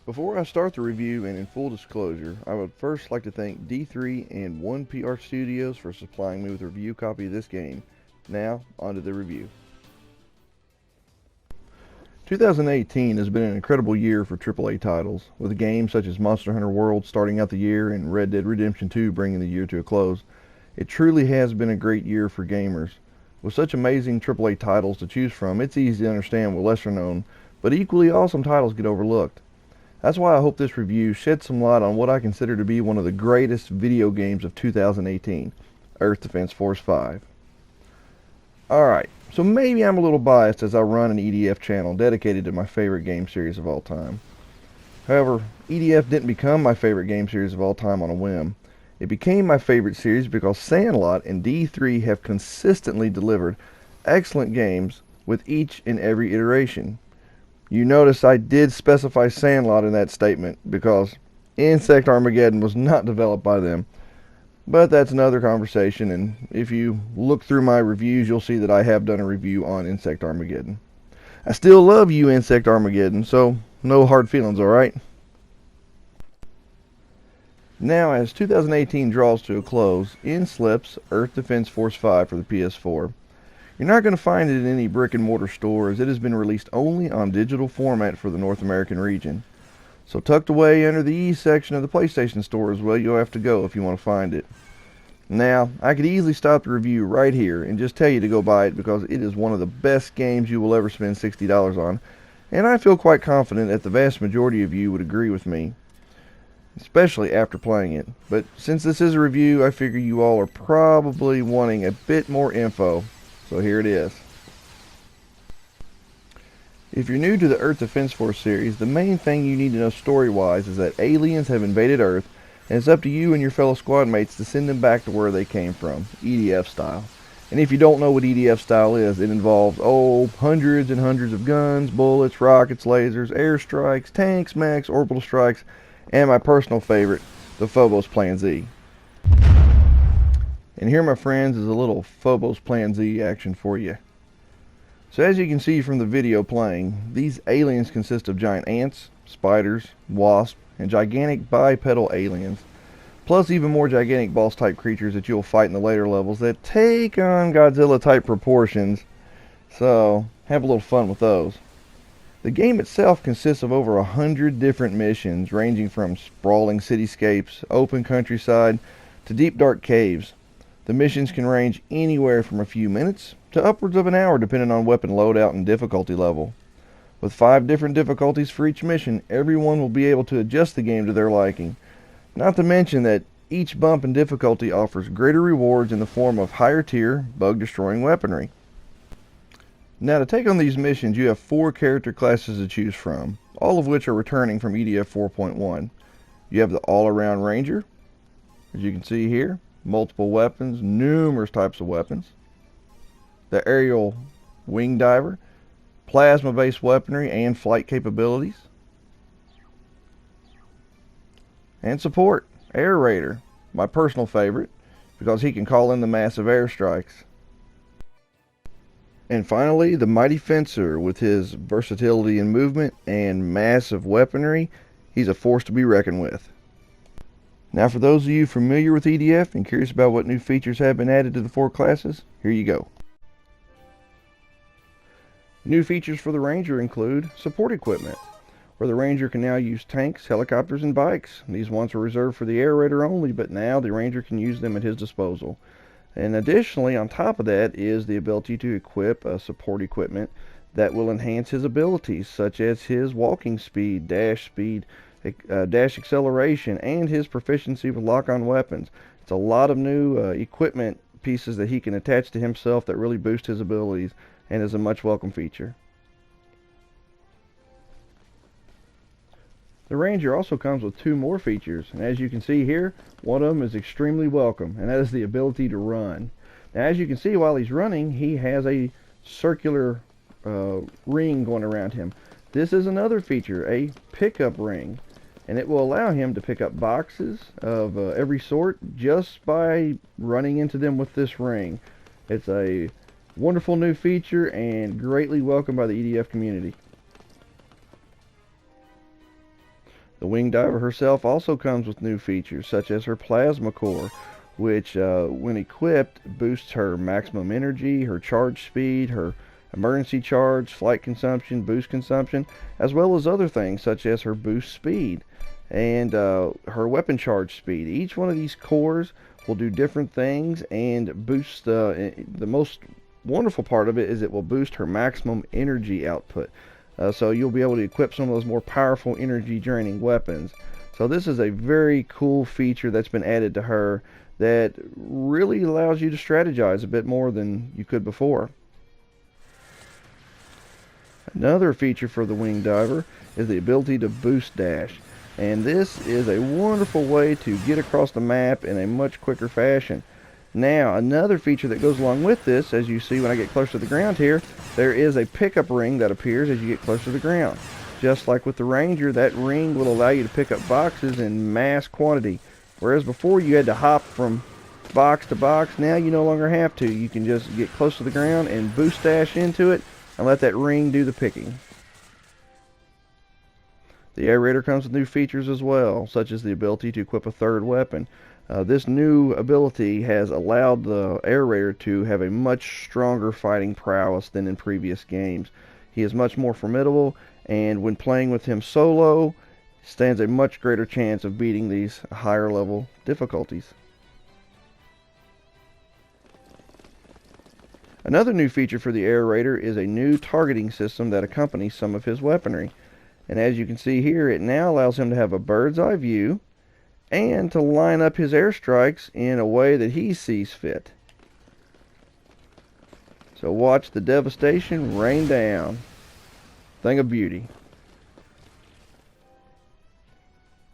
Before I start the review, and in full disclosure, I would first like to thank D3 and 1PR Studios for supplying me with a review copy of this game. Now, on to the review. 2018 has been an incredible year for AAA titles, with games such as Monster Hunter World starting out the year and Red Dead Redemption 2 bringing the year to a close. It truly has been a great year for gamers. With such amazing AAA titles to choose from, it's easy to understand what lesser known, but equally awesome titles get overlooked. That's why I hope this review sheds some light on what I consider to be one of the greatest video games of 2018, Earth Defense Force 5. Alright, so maybe I'm a little biased as I run an EDF channel dedicated to my favorite game series of all time. However, EDF didn't become my favorite game series of all time on a whim. It became my favorite series because Sandlot and D3 have consistently delivered excellent games with each and every iteration. You notice I did specify Sandlot in that statement because Insect Armageddon was not developed by them. But that's another conversation, and if you look through my reviews, you'll see that I have done a review on Insect Armageddon. I still love you, Insect Armageddon, so no hard feelings, alright? Now, as 2018 draws to a close, in slips Earth Defense Force 5 for the PS4. You're not going to find it in any brick and mortar store, as it has been released only on digital format for the North American region. So tucked away under the E section of the PlayStation Store is where you'll have to go if you want to find it. Now, I could easily stop the review right here and just tell you to go buy it because it is one of the best games you will ever spend $60 on, and I feel quite confident that the vast majority of you would agree with me, especially after playing it. But since this is a review, I figure you all are probably wanting a bit more info. So here it is. If you're new to the Earth Defense Force series, the main thing you need to know story-wise is that aliens have invaded Earth, and it's up to you and your fellow squad mates to send them back to where they came from, EDF style. And if you don't know what EDF style is, it involves, hundreds and hundreds of guns, bullets, rockets, lasers, airstrikes, tanks, mechs, orbital strikes, and my personal favorite, the Phobos Plan Z. And here, my friends, is a little Phobos Plan Z action for you. So as you can see from the video playing, these aliens consist of giant ants, spiders, wasps, and gigantic bipedal aliens, plus even more gigantic boss type creatures that you'll fight in the later levels that take on Godzilla type proportions, so have a little fun with those. The game itself consists of over 100 different missions, ranging from sprawling cityscapes, open countryside, to deep dark caves. The missions can range anywhere from a few minutes to upwards of an hour depending on weapon loadout and difficulty level. With 5 different difficulties for each mission, everyone will be able to adjust the game to their liking. Not to mention that each bump in difficulty offers greater rewards in the form of higher tier, bug destroying weaponry. Now, to take on these missions, you have 4 character classes to choose from, all of which are returning from EDF 4.1. You have the all-around ranger, as you can see here. Multiple weapons, numerous types of weapons. The aerial wing diver, plasma-based weaponry and flight capabilities. And support, air raider, my personal favorite, because he can call in the massive airstrikes. And finally, the mighty fencer, with his versatility in movement and massive weaponry, he's a force to be reckoned with. Now, for those of you familiar with EDF and curious about what new features have been added to the 4 classes, here you go. New features for the Ranger include support equipment, where the Ranger can now use tanks, helicopters, and bikes. These once were reserved for the air raider only, but now the Ranger can use them at his disposal. And additionally, on top of that, is the ability to equip support equipment that will enhance his abilities, such as his walking speed, dash acceleration, and his proficiency with lock-on weapons. It's a lot of new equipment pieces that he can attach to himself that really boost his abilities, and is a much welcome feature. The Ranger also comes with 2 more features, and as you can see here, one of them is extremely welcome, and that is the ability to run. Now, as you can see, while he's running, he has a circular ring going around him. This is another feature, a pickup ring, and it will allow him to pick up boxes of every sort just by running into them with this ring. It's a wonderful new feature and greatly welcomed by the EDF community. The Wing Diver herself also comes with new features, such as her plasma core, which when equipped boosts her maximum energy, her charge speed, her emergency charge, flight consumption, boost consumption, as well as other things such as her boost speed and her weapon charge speed. Each one of these cores will do different things and boost the most wonderful part of it is it will boost her maximum energy output. So you'll be able to equip some of those more powerful energy draining weapons. So this is a very cool feature that's been added to her that really allows you to strategize a bit more than you could before. Another feature for the Wing Diver is the ability to boost dash. And this is a wonderful way to get across the map in a much quicker fashion. Now, another feature that goes along with this, as you see when I get close to the ground here, there is a pickup ring that appears as you get close to the ground. Just like with the Ranger, that ring will allow you to pick up boxes in mass quantity. Whereas before you had to hop from box to box, now you no longer have to. You can just get close to the ground and boost dash into it and let that ring do the picking. The aerator comes with new features as well, such as the ability to equip a third weapon. This new ability has allowed the aerator to have a much stronger fighting prowess than in previous games. He is much more formidable, and when playing with him solo, stands a much greater chance of beating these higher level difficulties. Another new feature for the aerator is a new targeting system that accompanies some of his weaponry. And as you can see here, it now allows him to have a bird's eye view and to line up his airstrikes in a way that he sees fit. So watch the devastation rain down. Thing of beauty.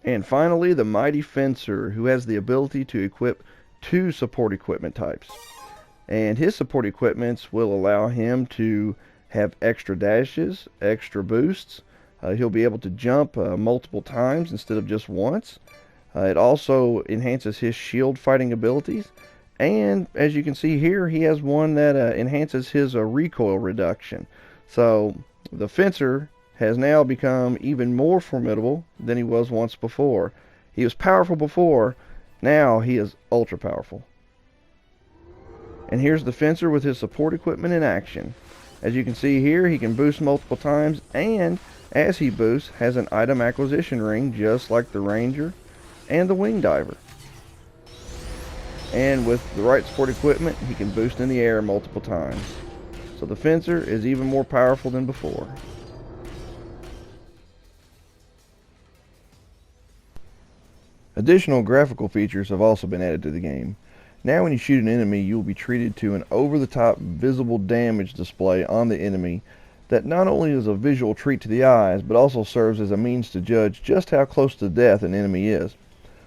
And finally, the Mighty Fencer, who has the ability to equip 2 support equipment types. And his support equipments will allow him to have extra dashes, extra boosts. He'll be able to jump multiple times instead of just once. It also enhances his shield fighting abilities. And as you can see here, he has one that enhances his recoil reduction. So the Fencer has now become even more formidable than he was once before. He was powerful before, now he is ultra powerful. And here's the Fencer with his support equipment in action. As you can see here, he can boost multiple times, and as he boosts, has an item acquisition ring just like the Ranger and the Wing Diver. And with the right support equipment, he can boost in the air multiple times. So the Fencer is even more powerful than before. Additional graphical features have also been added to the game. Now when you shoot an enemy, you will be treated to an over-the-top visible damage display on the enemy that not only is a visual treat to the eyes, but also serves as a means to judge just how close to death an enemy is.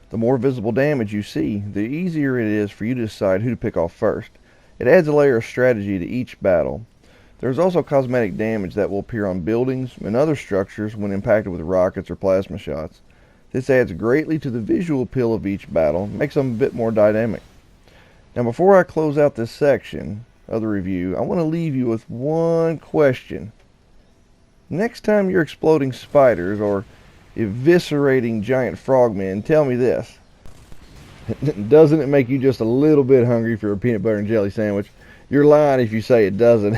The more visible damage you see, the easier it is for you to decide who to pick off first. It adds a layer of strategy to each battle. There is also cosmetic damage that will appear on buildings and other structures when impacted with rockets or plasma shots. This adds greatly to the visual appeal of each battle, makes them a bit more dynamic. Now before I close out this section of the review, I want to leave you with one question. Next time you're exploding spiders or eviscerating giant frogmen, tell me this. Doesn't it make you just a little bit hungry for a peanut butter and jelly sandwich? You're lying if you say it doesn't.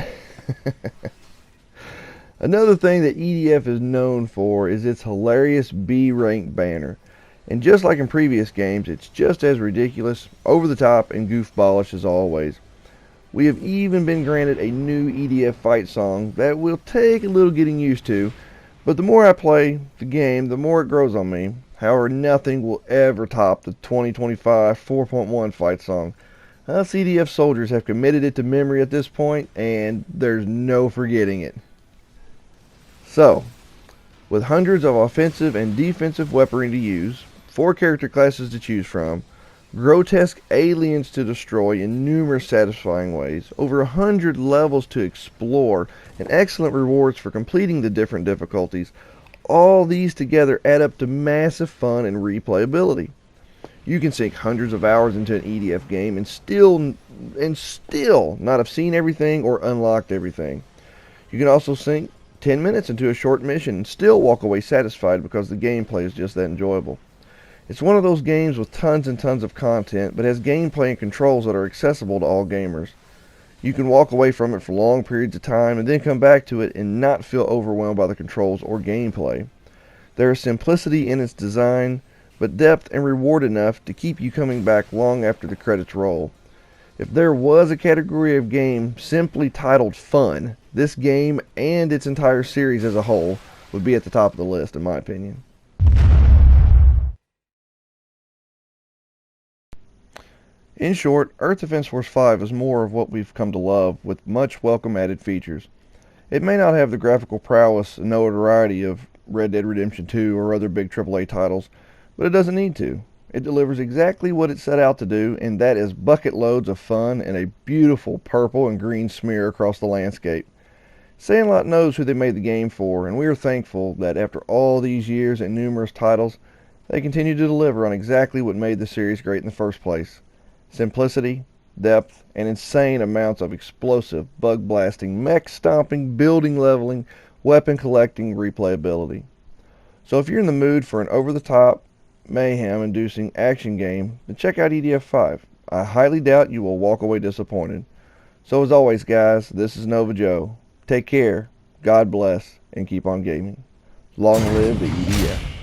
Another thing that EDF is known for is its hilarious B-rank banner. And just like in previous games, it's just as ridiculous, over the top, and goofballish as always. We have even been granted a new EDF fight song that will take a little getting used to, but the more I play the game, the more it grows on me. However, nothing will ever top the 2025 4.1 fight song. Us EDF soldiers have committed it to memory at this point, and there's no forgetting it. So, with hundreds of offensive and defensive weaponry to use, 4 character classes to choose from, grotesque aliens to destroy in numerous satisfying ways, over 100 levels to explore, and excellent rewards for completing the different difficulties, all these together add up to massive fun and replayability. You can sink hundreds of hours into an EDF game and still not have seen everything or unlocked everything. You can also sink 10 minutes into a short mission and still walk away satisfied because the gameplay is just that enjoyable. It's one of those games with tons and tons of content, but has gameplay and controls that are accessible to all gamers. You can walk away from it for long periods of time and then come back to it and not feel overwhelmed by the controls or gameplay. There is simplicity in its design, but depth and reward enough to keep you coming back long after the credits roll. If there was a category of game simply titled fun, this game and its entire series as a whole would be at the top of the list in my opinion. In short, Earth Defense Force 5 is more of what we've come to love, with much welcome added features. It may not have the graphical prowess and notoriety of Red Dead Redemption 2 or other big AAA titles, but it doesn't need to. It delivers exactly what it set out to do, and that is bucket loads of fun and a beautiful purple and green smear across the landscape. Sandlot knows who they made the game for, and we are thankful that after all these years and numerous titles, they continue to deliver on exactly what made the series great in the first place. Simplicity, depth, and insane amounts of explosive, bug blasting, mech stomping, building leveling, weapon collecting replayability. So if you're in the mood for an over-the-top, mayhem-inducing action game, then check out EDF 5. I highly doubt you will walk away disappointed. So as always guys, this is Nova Joe. Take care, God bless, and keep on gaming. Long live the EDF.